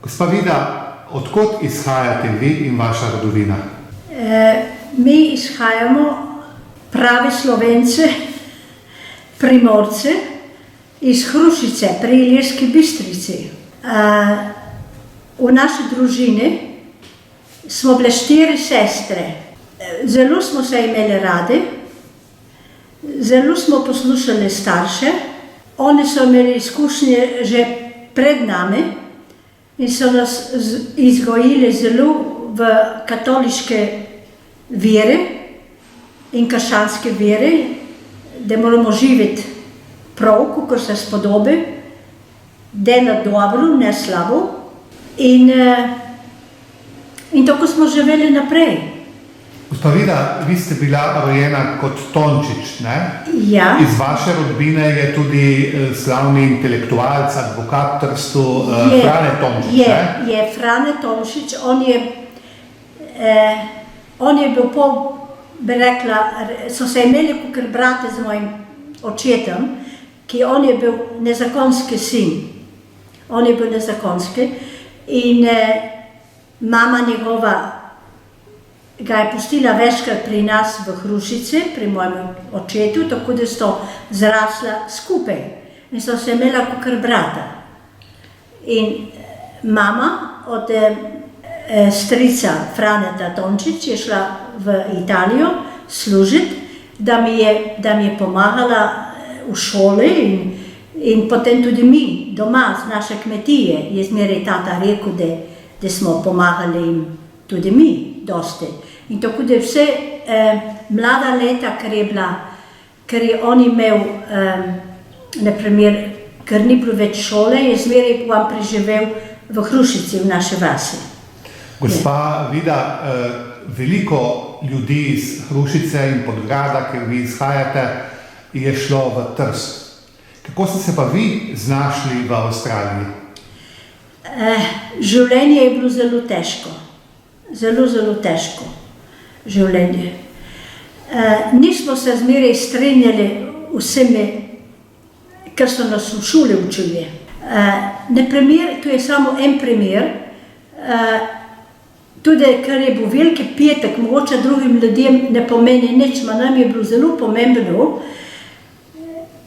Gospa Vida, odkot izhajate vi in vaša rodovina? Mi izhajamo pravi Slovence, Primorce, iz Hrušice pri Ilirski Bistrici. V naši družini smo bile 4 sestre. Zelo smo se imeli radi, zelo smo poslušali starše. Oni so imeli izkušnje že pred nami in so nas izgojili zelo v katoliške vere in krščanske vere, da moramo živeti prav, kakor se spodobi, delati dobro, ne slabo. In tako smo živeli naprej. Gospa Vida, vi ste bila rojena kot Tončič, ne? Ja. Iz vaše rodbine je tudi slavni intelektualec, advokat v Trstu, Frane Tomšič, ne? Je Frane Tomšič, on je bil bi rekla, so se imeli kakor brate z mojim očetom, ki on je bil nezakonski sin. On je bil nezakonski in mama njegova ga je pustila večkrat pri nas v Hrušici, pri mojem očetu, tako da so zrasla skupaj in so se imela kakor brata. In mama od strica Franeta Tončič je šla v Italijo služiti, da mi je pomagala v šoli in potem tudi mi doma z naše kmetije je zmeraj tata rekel, da smo pomagali jim tudi mi dosti. In tako da vse mlada leta, ker je on imel, naprimer, ker ni bilo več šole, je zmeraj vam preživel v Hrušici, v naši vasi. Gospa Vida, veliko ljudi iz Hrušice in Podgrada, ker vi izhajate, je šlo v Trst. Kako ste se pa vi znašli v Avstraliji? Življenje je bilo zelo težko. Zelo težko življenje. Nismo se zmeraj strinjali vsemi, kar so nas v šoli učili. Tu je samo en primer, tudi ker je bil veliki petek, mogoče drugim ljudem ne pomeni nič, ma nam je bilo zelo pomembno,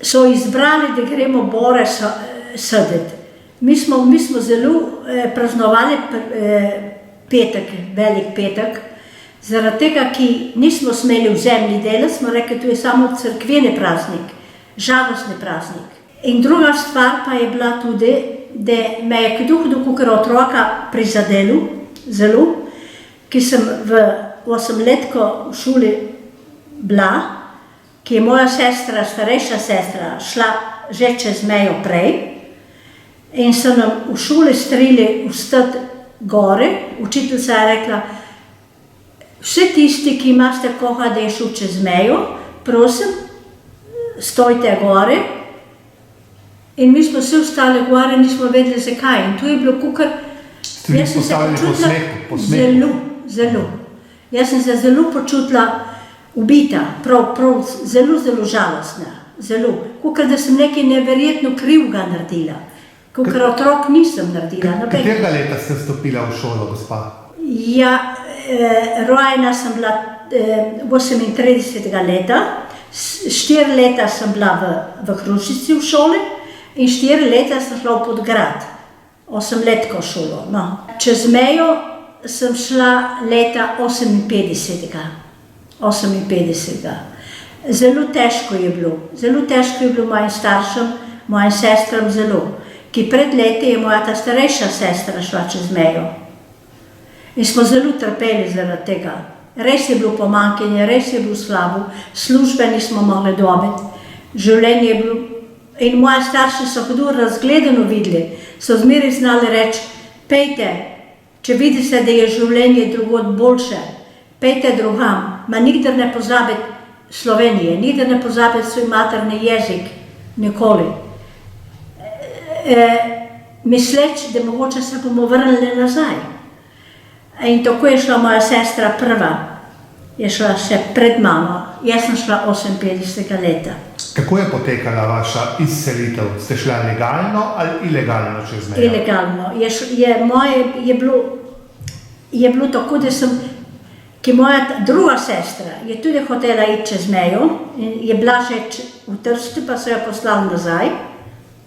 so izbrali, da gremo bore saditi. Mi smo zelo praznovali petek, velik petek, zaradi tega, ki nismo smeli v zemlji delati, smo rekli, to je samo cerkveni praznik, žalostni praznik. In druga stvar pa je bila tudi, da me je hudo kakor otroka prizadelo, zelo, ki sem v 8-letko v šoli bila, ki je moja sestra, starejša sestra, šla že čez mejo prej in so nam v šoli strili vstati gore. Učiteljica je rekla, vsi tisti, ki imate koga, da je šel čez mejo, prosim, stojte gore. In mi smo vsi ostali gore, nismo vedeli zakaj. In tu je bilo kakor, jaz sem se počutila zelo. Jaz sem se zelo počutila ubita, prav, zelo žalostna. Kakor da sem nekaj neverjetno krivega naredila. Kakor otrok nisem naredila. Katerega leta ste vstopila v šolo, gospa? Ja, rojena sem bila 38. leta, 4 leta sem bila v Hrušici v šoli in 4 leta sem šla v Podgrad, 8-letko šolo. No. Čez mejo sem šla leta 58. Zelo težko je bilo mojim staršem, mojim sestram zelo. Ki pred leti je moja ta starejša sestra šla čez mejo. In smo zelo trpeli zaradi tega. Res je bilo pomanjkanje, res je bilo slabo, službe nismo mogli dobiti, življenje je bilo. In moji starši so hudo razgledano videli, so zmeraj znali reči, pejte, če vidite, da je življenje drugod boljše, pejte drugam, ma nikdar ne pozabiti Slovenije, nikdar ne pozabiti svoj materni jezik, nikoli. Misleč, da mogoče se bomo vrnili nazaj. In tako je šla moja sestra prva, je šla še pred mano, jaz sem šla 58. leta. Kako je potekala vaša izselitev? Ste šla legalno ali ilegalno čez mejo? Ilegalno. Je bilo tako, da ki moja druga sestra je tudi hotela iti čez mejo in je bila že v Trstu, pa so jo poslali nazaj.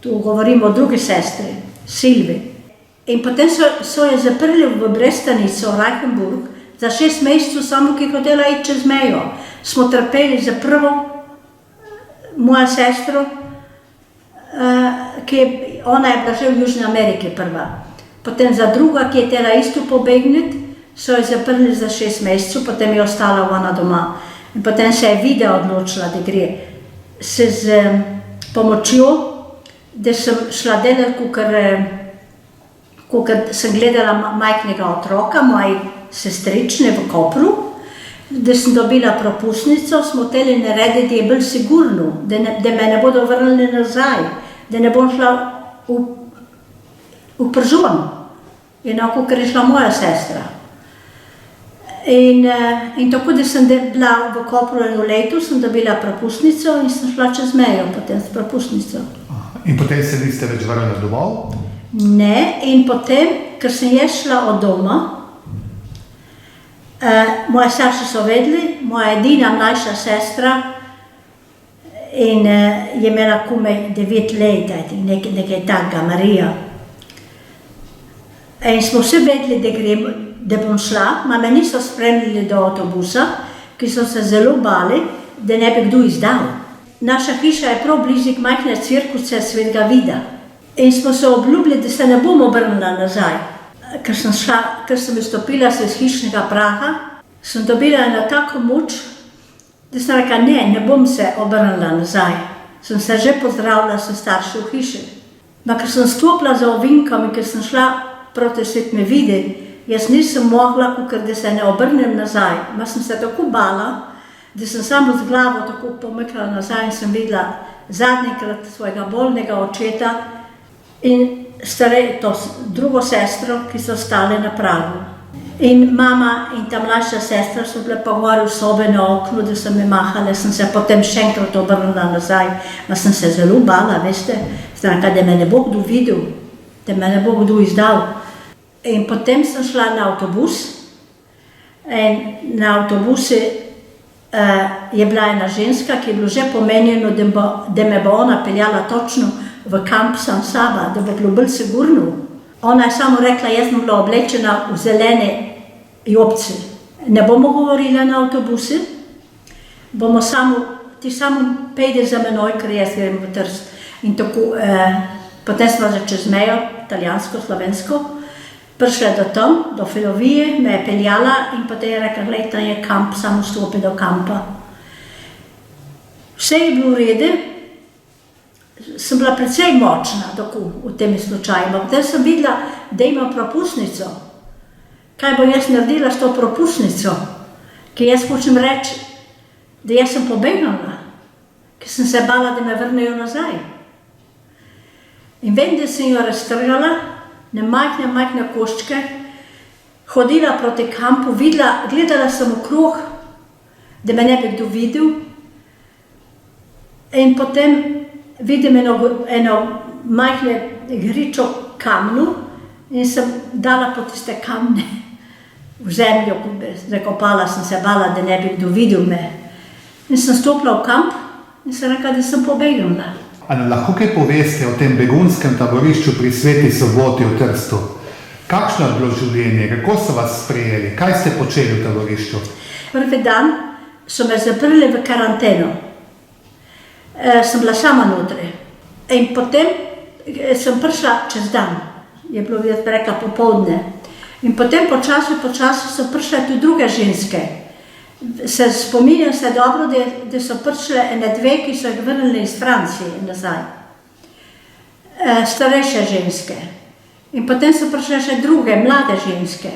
Tu govorimo o drugi sestri, Silvi. In potem so jo zaprli v Brestanico, Reichenburg, za 6 mesecev samo, ki je hotela iti čez mejo. Smo trpeli za prvo, moja sestro, ona je bila že v Južni Ameriki prva. Potem za druga, ki je hotela isto pobegniti, so jo zaprli za 6 mesecev, potem je ostala ona doma. In potem se je Vida odločila, da gre se z pomočjo, da sem šla delati, kakor sem gledala majhnega otroka, moji sestrične v Kopru, da sem dobila propustnico, smo hoteli narediti, da je bolj sigurno, da me ne bodo vrnili nazaj, da ne bom šla v Pržon, enako, ker je šla moja sestra. In tako, da sem bila v Kopru eno leto, sem dobila propustnico in sem šla čez mejo potem s propustnico. In potem se niste več vrnili domov? Ne, in potem, ker sem jaz šla od doma, moji starši so vedeli, moja edina mlajša sestra in je imela komaj 9 let, nekaj takega, Marija. In smo vse vedeli, da bom šla, ma me niso spremljali do avtobusa, ki so se zelo bali, da ne bi kdo izdal. Naša hiša je prav blizu majhne cirkusa Svetega Vida. In smo se obljubili, da se ne bom obrnila nazaj. Ker sem izstopila se iz hišnega praha, sem dobila eno tako moč, da sem rekla, ne bom se obrnila nazaj. Sem se že pozdravila s starši v hiši. Ma ker sem stopila za ovinkom in ker sem šla proti Svetemu Vidu, jaz nisem mogla, ker da se ne obrnem nazaj. Ma sem se tako bala, da sem samo z glavo tako pomekla nazaj in sem videla zadnjikrat svojega bolnega očeta in drugo sestro, ki so stale na pragu. In mama in ta mlajša sestra so bile pa gori v sobe na oknu, da so me mahale, sem se potem še enkrat obrnila nazaj. Ma sem se zelo bala, veste, da me ne bo kdo videl, da me ne bo kdo izdal. In potem sem šla na avtobus in na avtobusu je bila ena ženska, ki je bilo že pomenjeno, da me bo ona peljala točno v kamp sam saba, da bo bilo bolj sigurno. Ona je samo rekla, jaz sem bila oblečena v zelene jopce. Ne bomo govorili na avtobusu, ti samo pejde za menoj, ker jaz grem v Trst. In tako, potem smo že čez mejo, italijansko, slovensko, prišla do tam, do Filovije, me je peljala in potem je rekla, glej, tam je kamp, samo stopi do kampa. Vse je bilo v redu, sem bila precej močna v tem slučaju. Potem sem videla, da imam propustnico. Kaj bo jaz naredila s to propustnico? Ker jaz hočem reči, da jaz sem pobegnila, ker sem se bala, da me vrnejo nazaj. In vem, da sem jo raztrgala, na majhne koščke, hodila proti kampu, gledala sem okrog, da me ne bi kdo videl. In potem vidim eno majhne gričo kamnu in sem dala po tiste kamne v zemljo, zakopala sem se, bala, da ne bi kdo videl me. In sem stopila v kamp in sem rekla, da sem pobegnila. Ali lahko kaj poveste o tem begunskem taborišču pri Sveti Soboti v Trstu? Kakšno je bilo življenje? Kako so vas sprejeli? Kaj ste počeli v taborišču? Prvi dan so me zaprli v karanteno. Sem bila sama notri. In potem sem prišla čez dan. Je bilo, jaz bi rekla, popoldne. In potem počasi so prišle tudi druge ženske. Spominjam se dobro, da so prišle ene dve, ki so jih vrnili iz Francije nazaj. Starejše ženske. In potem so prišle še druge, mlade ženske.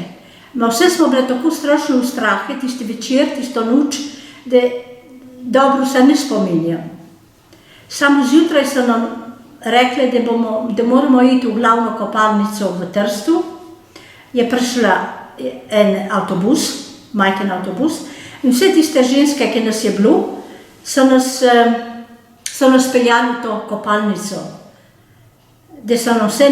Ma vse smo bile tako strašno v strahu, tisti večer, tisto noč, da dobro se ne spominjam. Samo zjutraj so nam rekli, da moramo iti v glavno kopalnico v Trstu. Je prišla en avtobus, majhen avtobus, in vse tiste ženske, ki nas je bilo, so so nas peljali v to kopalnico, da so nam vse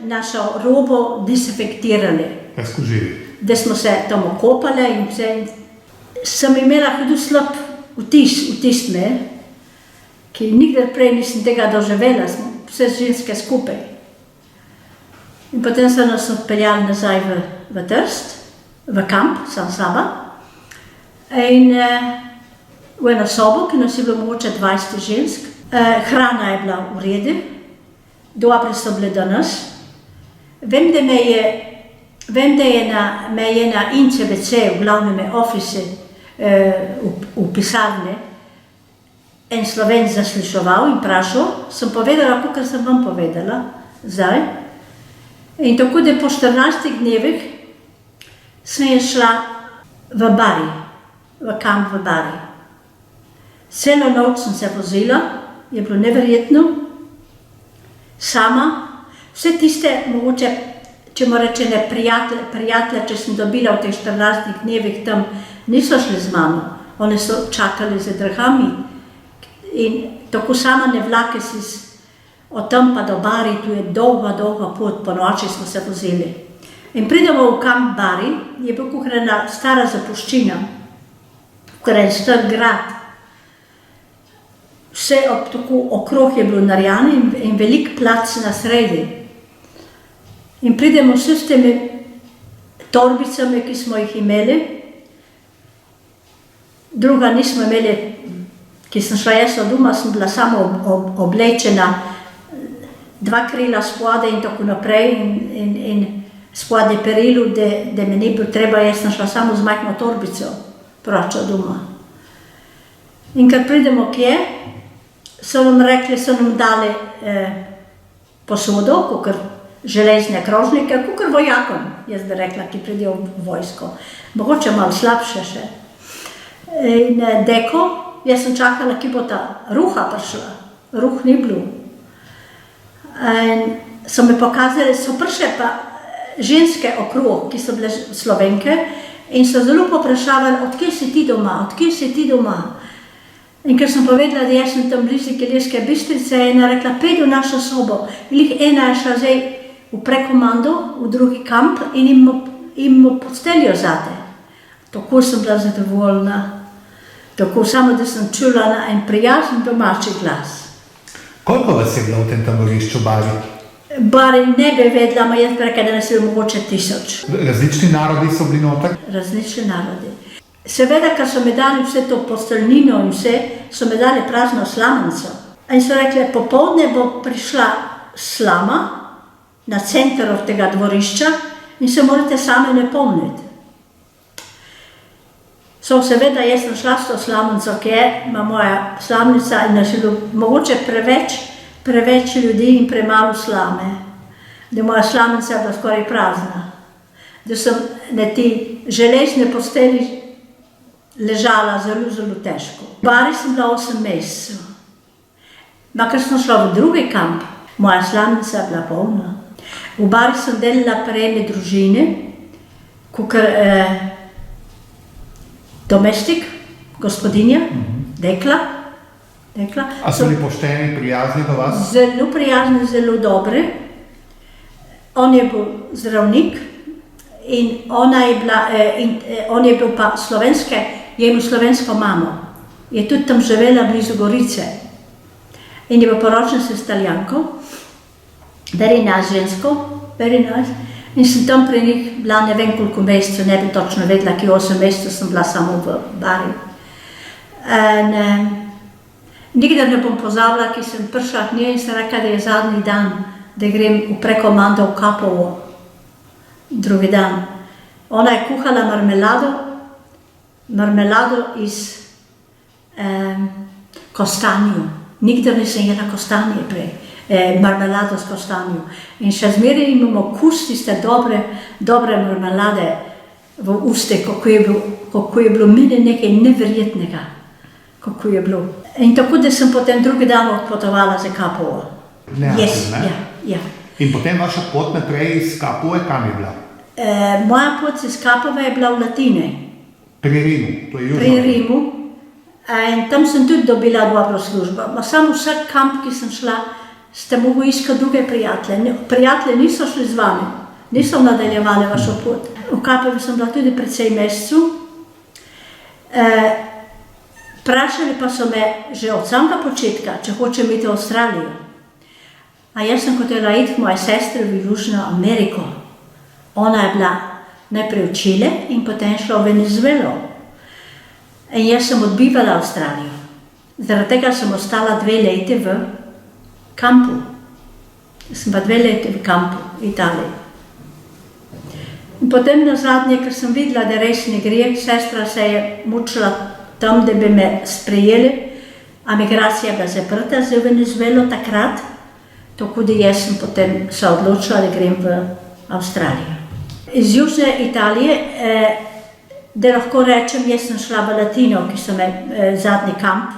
našo robo desinfektirali. Razkužili. Da smo se tam okopali in vse. Sem imela hudo slab vtis me, ki nikdar prej nisem tega doživela, smo vse ženske skupaj. In potem so nas odpeljali nazaj v Trst, v kamp, sam sama. In v eno sobo, ki nas je bilo mogoče 20 žensk. Hrana je bila v redu, dobre so bile do nas. Vem, da me je na INCBC, v glavnem office, v pisarni, en Slovenc zasliševal in vprašal, sem povedala, kakor sem vam povedala, zdaj. In tako da po 14 dnevih sem šla v Bari, v kamp v Bari. Celo noč sem se vozila, je bilo neverjetno, sama, vse tiste, mogoče, če mu rečene prijatelje, če sem dobila v teh 14 dnevih tam, niso šli z mano, oni so čakali za drhami in tako sama ne vlake si od tam pa do Bari, tu je dolga pot, po noči smo se vozili. In pridemo v kamp Bari, je bil kakor ena stara zapuščina, kakor en star grad. Vse tako okrog je bilo narejeno in velik plac na sredi. In pridemo vse s temi torbicami, ki smo jih imeli. Druga nismo imeli, ki sem šla jaz od doma, sem bila samo oblečena, 2 krila spode in tako naprej in spode perilu, da me ni bilo treba, jaz sem šla samo z majhno torbico proč od doma. In kad pridemo kje, so nam rekli, so nam dali posodo, kakor železne krožnike, kakor vojakom, jaz bi rekla, ki pridejo v vojsko. Mogoče malo slabše še. In deko, jaz sem čakala, ki bo ta ruha prišla. Ruh ni bilo. In so mi pokazali, so prišle pa ženske okrog, ki so bile Slovenke in so zelo poprašavali, odkje si ti doma? In ker sem povedala, da jaz sem tam blizu Ilirske Bistrice, je ena rekla, pejdi v našo sobo. Glih ena je šla zdaj v prekomando, v drugi kamp in jim posteljo zate. Tako sem bila zadovoljna. Tako samo, da sem čula na en prijazen domači glas. Koliko vas je bilo v tem taborišču Bari? Bari ne bi vedela, ma jaz bi rekla, da nas je mogoče 1000. Različni narodi so bili noter? Različni narodi. Seveda, ker so mi dali vse to posteljnino in vse, so mi dali prazno slamico. In so rekli, popoldne bo prišla slama na center od tega dvorišča in se morate sami napolniti. So seveda, jaz sem šla s to slamico, ki je moja slamica in nas je bilo mogoče preveč ljudi in premalo slame. Da moja slamica je bila skoraj prazna. Da sem na ti železne posteli ležala zelo težko. V Bari sem bila 8 mesecev. Makar sem šla v drugi kamp, moja slamica je bila polna. V Bari sem delala pri eni družini, kakor domestik, gospodinja, dekla. A so bili pošteni, prijazni do vas? Zelo prijazni, zelo dobri. On je bil zdravnik in on je bil pa slovenske, je imel slovensko mamo. Je tudi tam živela blizu Gorice. In je bil poročen s Italijanko, very nice žensko, very nice. In sem tam pri njih bila ne vem koliko mesecev, ne bi točno vedela, ki 8 mesecev sem bila samo v Bari. Nikdar ne bom pozabila, ki sem prišla k njej in sem rekla, da je zadnji dan, da grem v prekomando v Kapovo. Drugi dan. Ona je kuhala marmelado iz kostanju. Nikdar nisem jela kostanje prej. Marmelado s kostanjo. In še zmeraj imamo okus tiste dobre marmelade v uste, kako je bilo meni nekaj neverjetnega, kako je bilo. In tako, da sem potem drugi dan odpotovala za Kapovo. Ja. In potem vaša pot naprej iz Kapove, kam je bila? Moja pot iz Kapove je bila v Latine. Pri Rimu, to je južno. Pri Rimu. In tam sem tudi dobila dobro službo. Ma samo vsak kamp, ki sem šla, ste mogli iskati druge prijatelje. Prijatelji niso šli z vami, niso nadaljevali vašo pot. V Kapevi sem bila tudi precej mesecev. Vprašali pa so me že od samega početka, če hočem iti v Avstralijo. A jaz sem hotela iti k moji sestri v Južno Ameriko. Ona je bila najprej v Čile in potem šla v Venezuelo. In jaz sem odbivala Avstralijo. Zaradi tega sem ostala 2 leti v kampu. Sem pa 2 leti v kampu v Italiji. In potem nazadnje, ker sem videla, da res ne gre, sestra se je mučila tam, da bi me sprejeli. A migracija je bila zaprta za Venezuelo takrat, tako da jaz sem potem se odločila, da grem v Avstralijo. Iz Južne Italije, da lahko rečem, jaz sem šla v Latino, ki so me zadnji kamp,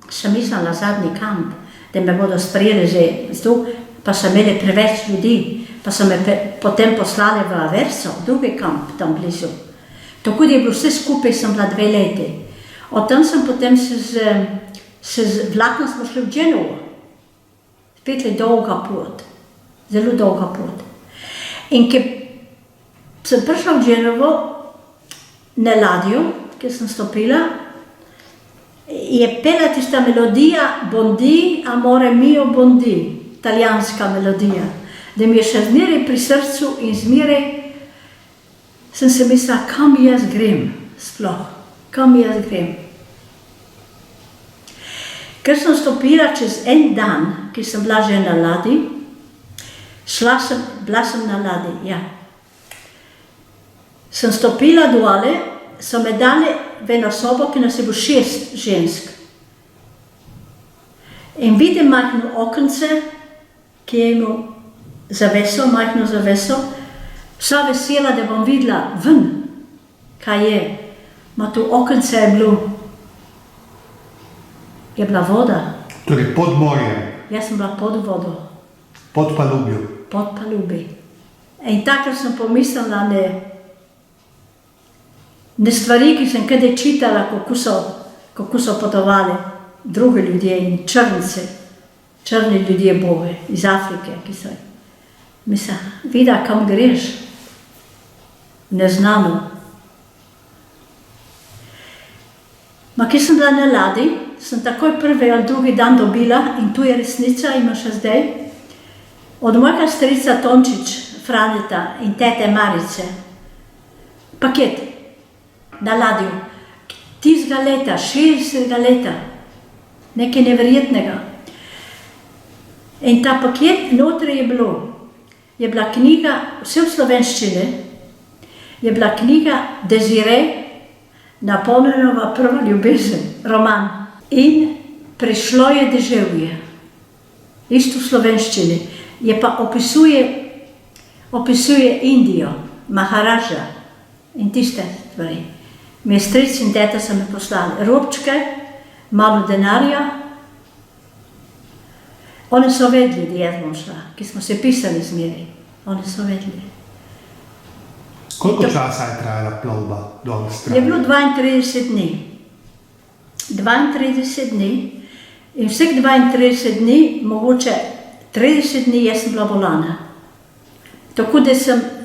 sem mislila zadnji kamp, da me bodo sprejeli že tu, pa so imeli preveč ljudi, pa so me potem poslali v Averso, drugi kamp tam blizu. Tako da je bilo vse skupaj, sem bila 2 leti. Od tam sem potem z vlakom smo šli v Genovo. Spet je dolga pot, zelo dolga pot. In ko sem prišla v Genovo, na ladjo, ki sem stopila, je pela tista melodija Bondi, amore mio Bondi, italijanska melodija, da mi je še zmeraj pri srcu in zmeraj sem se mislila, kam jaz grem sploh, kam jaz grem. Ker sem stopila čez en dan, ki sem bila že na ladji, bila sem na ladji, ja. Sem stopila dole, so me dali v eno sobo, ki nas je bilo 6 žensk. In vidim majhno okence, ki je imel zaveso, majhno zaveso, vsa vesela, da bom videla ven, kaj je. Ma to okence je bila voda. Torej pod morjem. Jaz sem bila pod vodo. Pod palubjo. Pod palubi. In takrat sem pomislila na stvari, ki sem kdaj čitala, kako so potovali drugi ljudje in črni ljudje boge iz Afrike, ki so. Mislim, vida, kam greš? Neznano. Ma, ki sem bila na ladji, sem takoj prvi ali drugi dan dobila, in tu je resnica, ima še zdaj, od mojega strica Tončič, Franeta in tete Marice, paket na ladju, tistega leta, 60 leta, nekaj neverjetnega. In ta paket notri je bila knjiga, vse v slovenščini, je bila knjiga Desiree, Napoleonova prva ljubezen, roman. In prišlo je deževje, isto v slovenščini, je pa opisuje Indijo, Maharaža in tiste stvari. Mi stric in teta so mi poslali robčke, malo denarja. Oni so vedeli, da jaz bom šla, ki smo se pisali zmeraj. Oni so vedeli. Koliko časa je trajala plovba do Avstralije? Je bilo 32 dni. 32 dni in vseh 32 dni, mogoče 30 dni, jaz sem bila bolana. Tako da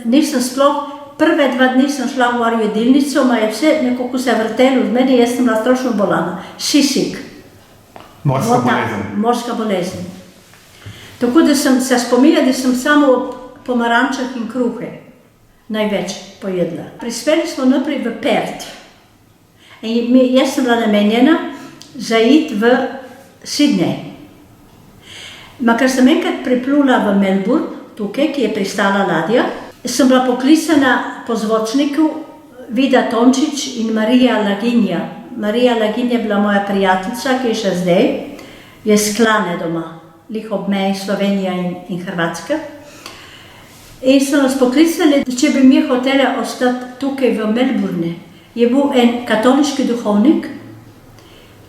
nisem sploh, prve 2 dni sem šla v jedilnico, ma je vse nekako se vrtelo v meni, jaz sem bila strašno bolana. Sisik. Morska bolezen. Morska bolezen. Tako da sem se spominjala, da sem samo pomarančah in kruhe največ pojedla. Prispeli smo naprej v Perth. In jaz sem bila namenjena za iti v Sydney. Ma ker sem enkrat priplula v Melbourne, tukaj, ki je pristala ladja, sem bila poklicana po zvočniku Vida Tončič in Marija Laginja. Marija Laginja je bila moja prijateljica, ki je še zdaj, je s Klane doma, lih ob meji Slovenija in Hrvatska. In so nas poklicali, da če bi mi hotela ostati tukaj v Melbourne. Je bil en katoliški duhovnik,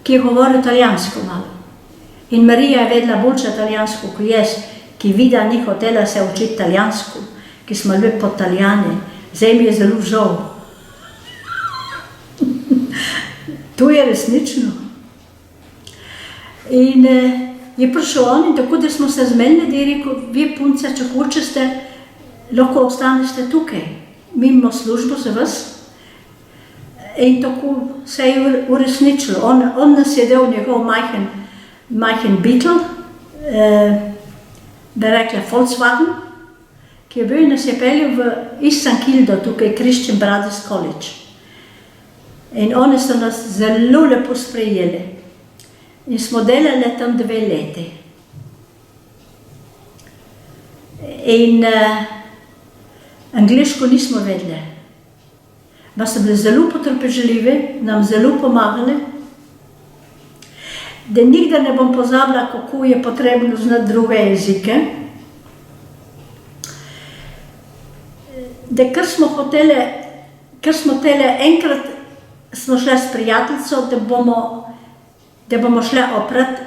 ki je govoril italijansko malo. In Marija je vedela boljše italijansko kot jaz, ki Vida ni hotela se učiti italijansko, ki smo bili pod Italijani. Zdaj mi je zelo žal. Tu je je resnično. In je prišel on in tako, da smo se zmenili, da je rekel, vi punce, če hočete, lahko ostanete tukaj. Mi imamo službo za vas. In tako se je uresničilo. On nas je dal njegov majhen Beetle, da rekla Volkswagen, ki je bil in nas je peljal v East St. Kilda, tukaj Christian Brothers College. In oni so nas zelo lepo sprejeli. In smo delali tam 2 leti. In angliško nismo vedeli. Pa so bili zelo potrpežljivi, nam zelo pomagali. Da nikdar ne bom pozabila, kako je potrebno znati druge jezike. Da kar smo hoteli, enkrat smo šli s prijateljico, da bomo šli oprati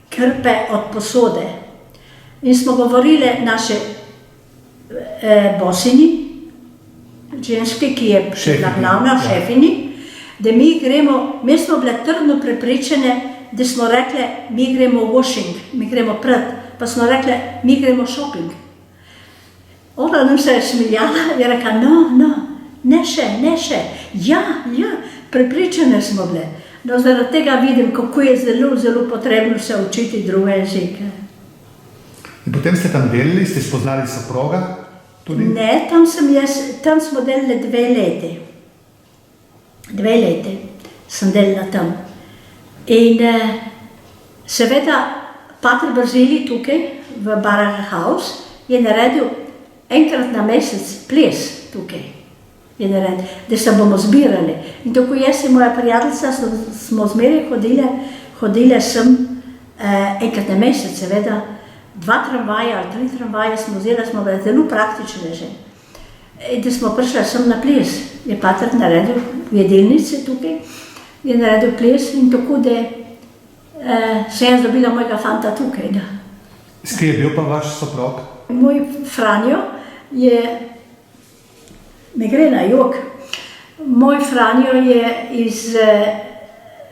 krpe od posode. In smo govorili naše bosini, ženske, ki je bila glavna, šefini, da mi smo bile trdno prepričane, da smo rekli, mi gremo v washing, mi gremo prat, pa smo rekli, mi gremo shopping. Ona nam se je smiljala in je rekla, no, ne še, ja, prepričane smo bile. No, zaradi tega vidim, kako je zelo, zelo potrebno se učiti druge jezike. In potem ste tam delali, ste spoznali soproga? Tudi? Ne, tam smo delali 2 leti. 2 leti sem delala tam. In seveda, pater Bazili tukaj, v Baraka House, je naredil enkrat na mesec ples tukaj. Da se bomo zbirali. In tako jaz in moja prijateljica smo zmeraj hodile sem enkrat na mesec, seveda. 2 tramvaja ali 3 tramvaje smo vzeli, smo bili zelo praktični že. In da smo prišli sem na ples. Je pater naredil v jedilnici tukaj, je naredil ples in tako, da se jaz dobila mojega fanta tukaj. Da. S kje je bil pa vaš soprog? Moj Franjo je, ne gre na jok, moj Franjo je iz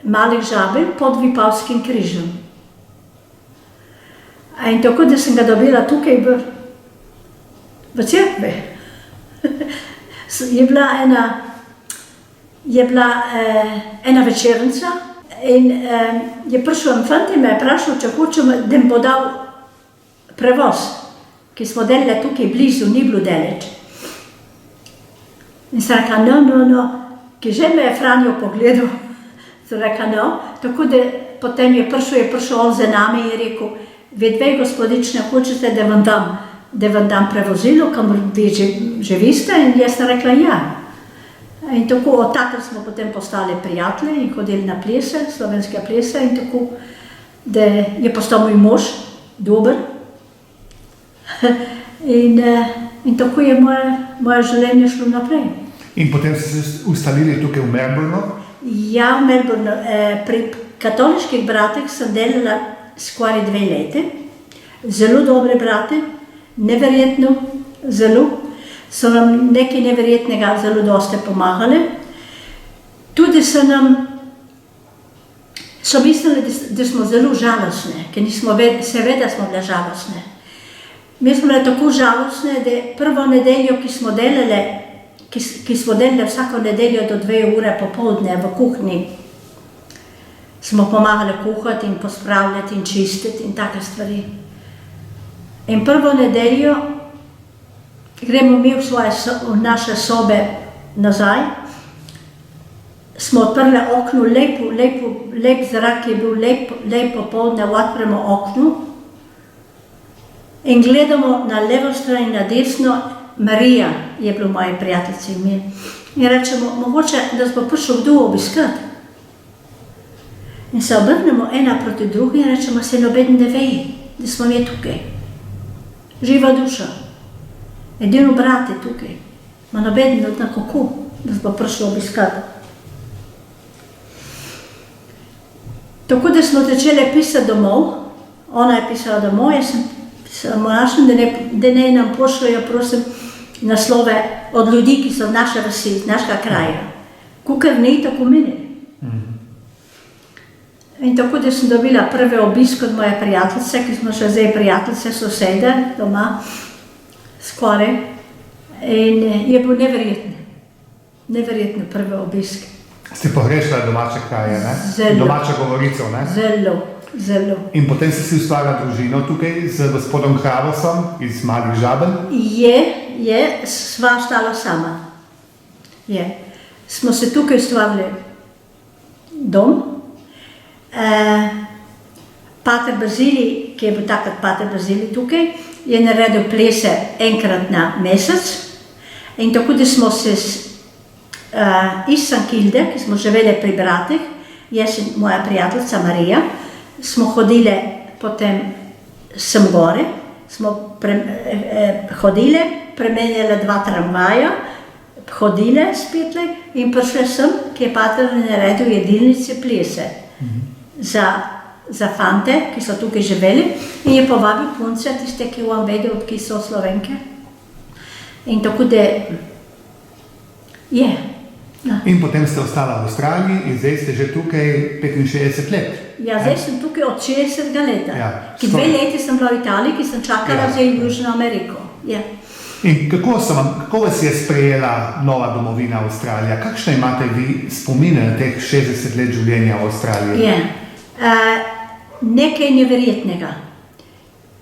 Malih Žabelj pod Vipavskim križem. In tako, da sem ga dobila tukaj v cerkvi. Je bila ena večernica in je prišel en fant in me je vprašal, če hočem, da mi bo dal prevoz, ki smo delali tukaj blizu, ni bilo daleč. In sem rekla, no, ki že me je Franjo pogledal, sem rekla, no, tako da potem je prišel on za nami in je rekel, vi 2 gospodične hočete, da vam dam prevozilo, kamor vi že viste, in jaz sem rekla, ja. In tako, od takrat smo potem postali prijatelji in hodili na plese, slovenske plese in tako, da je postal moj mož, dober. In tako je moje življenje šlo naprej. In potem ste se ustalili tukaj v Melbourneu? Ja, v Melbourneu. Pri katoliških bratih sem delala skoraj 2 leti. Zelo dobre brate, neverjetno, zelo. So nam nekaj neverjetnega zelo dosti pomagali. Tudi so mislili, da smo zelo žalostne, ker seveda smo bile žalostne. Mi smo bile tako žalostne, da prvo nedeljo, ki smo delali vsako nedeljo do 2 ure popoldne v kuhinji, smo pomagali kuhati in pospravljati in čistiti in take stvari. In prvo nedeljo gremo mi v naše sobe nazaj, smo odprli okno, lep zrak je bil, lep popoldne, odpremo okno in gledamo na levo stran in na desno, Marija je bila moja prijateljica ime. In rečemo, mogoče, da smo prišli kdo obiskati. In se obrnemo ena proti drugi in rečemo, se noben ne ve, da smo mi tukaj. Živa duša. Edino brat je tukaj. Ma noben ne zna kako, da smo prišli obiskati. Tako da smo začeli pisati domov. Ona je pisala domov, jaz sem pisala našem, da ne nam pošljajo, prosim, naslove od ljudi, ki so naše vasi, našega kraja. Kukor ne tako meni. In tako da sem dobila prvi obisk od moje prijateljice, ki smo še zdaj prijateljice, sosede doma, skoraj. In je bil neverjetno prvi obisk. Ste pogrešali domače kraje, ne? Zelo. Domačo govorico, ne? Zelo. In potem ste si ustvarila družino tukaj z gospodom Kravosom iz Malih Žabelj? Sva ostala sama. Smo se tukaj ustvarili dom. Pater Bazilij, ki je bil takrat Pater Bazilij tukaj, je naredil plese enkrat na mesec. In tako da smo se iz Sankilde, ki smo živeli pri bratih, jaz in moja prijateljica Marija, smo hodile potem sem gore, smo hodile, premenjale 2 tramvaja, hodile spet in prišle sem, ki je pater naredil jedilnice plese za fante, ki so tukaj živeli, in je povabil punce, tiste, ki vam vedel, ki so Slovenke. In tako da je. In potem ste ostala v Avstraliji in zdaj ste že tukaj 65 let. Ja, zdaj sem tukaj od 60 leta. Ja, ki 2 leti sem bila v Italiji, ki sem čakala za Južno Ameriko. Ja. In kako vas je sprejela nova domovina Avstralija? Kakšne imate vi spomine na teh 60 let življenja v Avstraliji? Nekaj neverjetnega.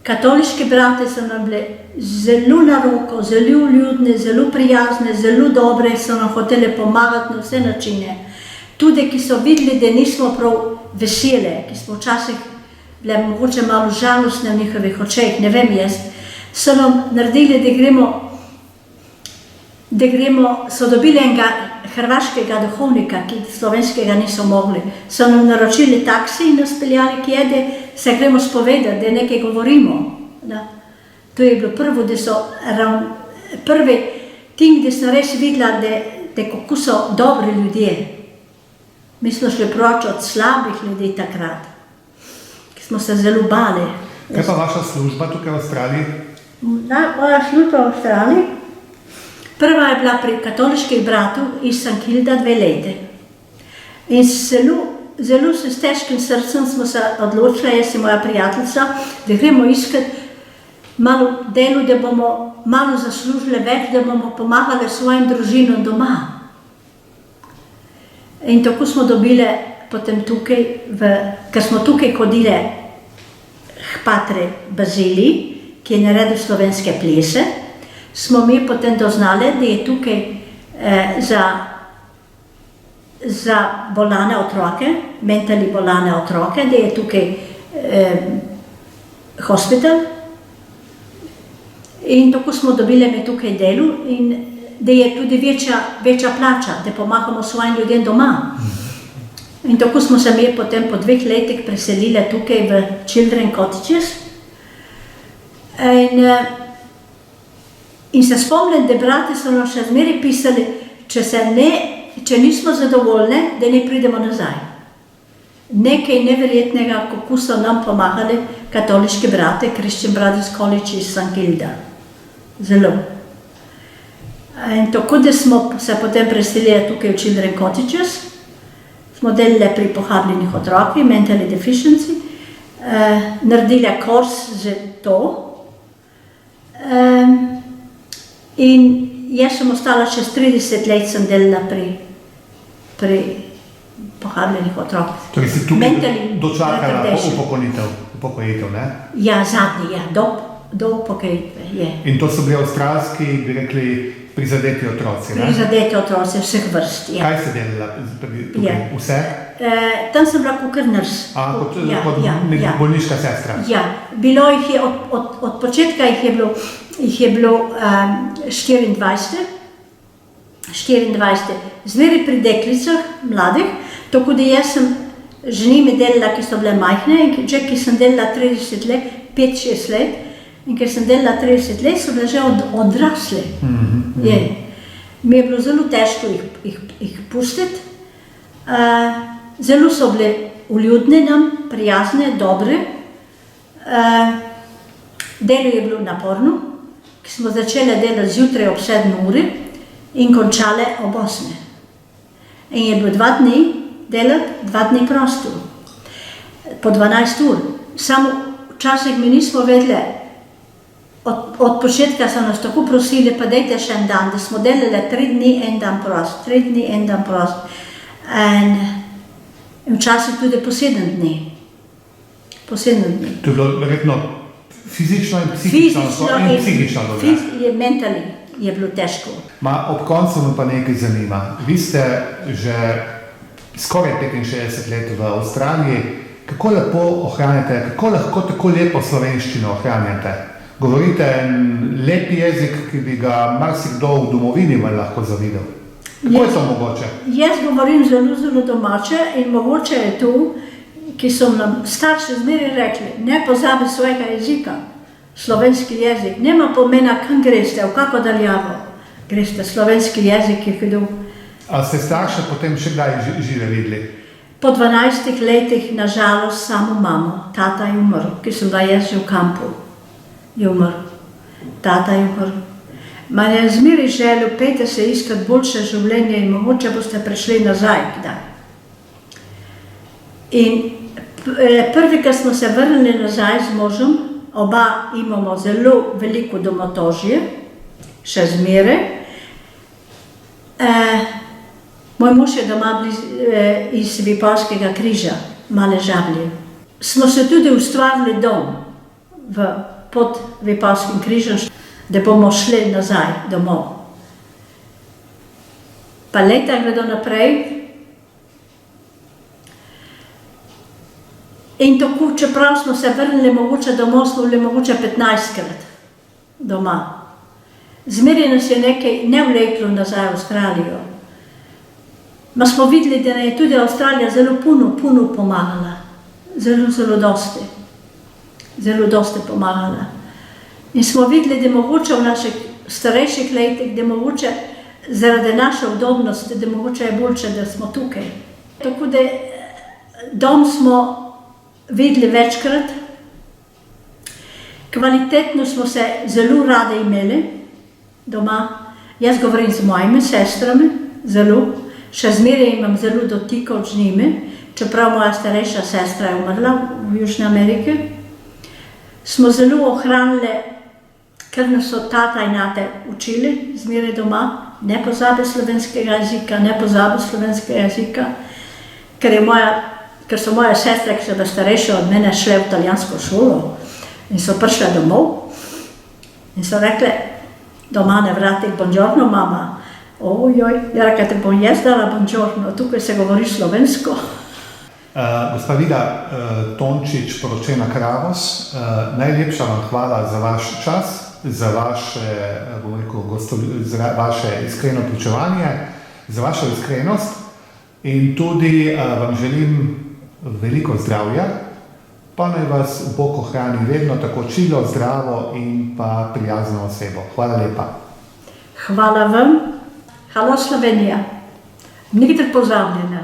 Katoliški brate so nam bili zelo na roko, zelo ljudne, zelo prijazne, zelo dobre, so nam hoteli pomagati na vse načine. Tudi, ki so videli, da nismo prav vesele, ki smo včasih bile mogoče malo žalostne v njihovih očeh, ne vem jaz, so nam naredili, da gremo, so dobili enega hrvaškega duhovnika, ki slovenskega niso mogli. So nam naročili taksi in nas peljali kje, da se gremo spovedati, da nekaj govorimo. To je bilo prvo, da so prvi ting, da sem res videla, da kako so dobri ljudje. Mi smo šli proč od slabih ljudi takrat, ki smo se zelo bali. Kaj pa vaša služba tukaj v Avstraliji? Moja služba v Avstraliji. Prva je bila pri katoliških bratov iz Sankilda 2 leti. In zelo se s težkim srcem smo se odločili, jaz in moja prijateljica, da gremo iskati malo delo, da bomo malo zaslužili več, da bomo pomagali svojim družinom doma. In tako smo dobili potem tukaj, ker smo tukaj hodili k Patru Baziliju, ki je naredil slovenske plese, smo mi potem doznali, da je tukaj za bolane otroke, mentally bolane otroke, da je tukaj hospital. In tako smo dobili mi tukaj delo in da je tudi večja plača, da pomagamo svojim ljudem doma. In tako smo se mi potem po 2 letih preselili tukaj v Children Cottages. In se spomnim, da brati so nam še zmeraj pisali, če nismo zadovoljni, da ne pridemo nazaj. Nekaj neverjetnega, kako so nam pomagali katoliški brate, Christian Brothers College iz Sankilda. Zelo. In tako, da smo se potem preselili tukaj v Children Cottages, smo delali pri pohabljenih otrokih, mentally deficiency, naredili kurs za to. In jaz sem ostala čez 30 let, sem delala pri pohabljenih otrokih. Torej si tukaj dočakala upokojitev, ne? Ja, zadnji, do upokojitve, je. In to so bili avstralski, bi rekli, prizadeti otroci, ne? Prizadeti otroci vseh vrst, ja. Kaj ste delala tukaj? Vse? Tam sem bila kot nurs. Kot bolniška sestra? Ja, bilo jih je, od početka jih je bilo 24, zmeraj pri deklicah, mladih, tako da jaz sem z njimi delala, ki so bile majhne, in že ki sem delala 30 let, 5-6 let, in ker sem delala 30 let, so bile že odrasle. Mi je bilo zelo težko jih pustiti. Zelo so bile vljudne nam, prijazne, dobre. Delo je bilo naporno, ki smo začeli delati zjutraj ob 7 uri in končali ob 8. In je bilo 2 dni delati, 2 dni prosto. po 12 ur. Samo včasih mi nismo vedeli, od početka so nas tako prosili, pa dajte še en dan, da smo delali 3 dni, en dan prost, 3 dni, en dan prost. In včasih tudi po 7 dni. Po 7 dni. To je bilo verjetno fizično in psihično dobro. Mentalno je bilo težko. Ob koncu me pa nekaj zanima. Vi ste že skoraj 65 let v Avstraliji. Kako lepo ohranjate, kako lahko tako lepo slovenščino ohranjate? Govorite en lep jezik, ki bi ga marsikdo v domovini lahko zavidel. Kako je to mogoče? Jaz govorim zelo domače in mogoče je to, ki so nam starši zmeraj rekli, ne pozabi svojega jezika, slovenski jezik. Nema pomena, kam greste, v kako daljavo greste, slovenski jezik je hodil. A ste starše potem še kdaj žive videli? Po 12 letih, nažalost, samo mamo. Tata je umrl, ki sem ga jaz že v kampu. Je umrl. Tata je umrl. Mane je zmeraj želel, pejte se iskati boljše življenje in mogoče boste prišli nazaj kdaj. In prvi, ko smo se vrnili nazaj z možem, oba imamo zelo veliko domotožje, še zmeraj. Moj mož je doma iz Vipavskega križa, Male Žablje. Smo se tudi ustvarili dom pod Vipavskim križem, da bomo šli nazaj domov. Pa leta gredo naprej. In tako, čeprav smo se vrnili mogoče domov, smo bili mogoče 15-krat doma. Zmeraj nas je nekaj ne vleklo nazaj v Avstralijo. Ma smo videli, da je tudi Avstralija zelo puno pomagala. Zelo dosti. Zelo dosti pomagala. In smo videli, da mogoče v naših starejših letih, da mogoče zaradi naše udobnosti, da mogoče je boljše, da smo tukaj. Tako da dom smo videli večkrat. Kvalitetno smo se zelo radi imeli doma. Jaz govorim z mojimi sestrami, zelo. Še zmeraj imam zelo dotikov z njimi, čeprav moja starejša sestra je umrla v Južni Ameriki. Smo zelo ohranili, ker nas so tata in ate učili zmeraj doma, ne pozabi slovenskega jezika, ker so moje sestre, ki so bile starejše od mene, šle v italijansko šolo in so prišle domov in so rekle doma na vratih, buongiorno mama. Ja rekla, te bom jaz dala buongiorno, tukaj se govori slovensko. Gospa Vida Tončič, poročena Kravos, najlepša vam hvala za vaš čas, za vaše iskreno pričevanje, za vašo iskrenost in tudi vam želim veliko zdravja, pa naj vas Bog ohrani vedno tako čilo, zdravo in pa prijazno osebo. Hvala lepa. Hvala vam. Hvala Slovenija. Nikdar pozabljena.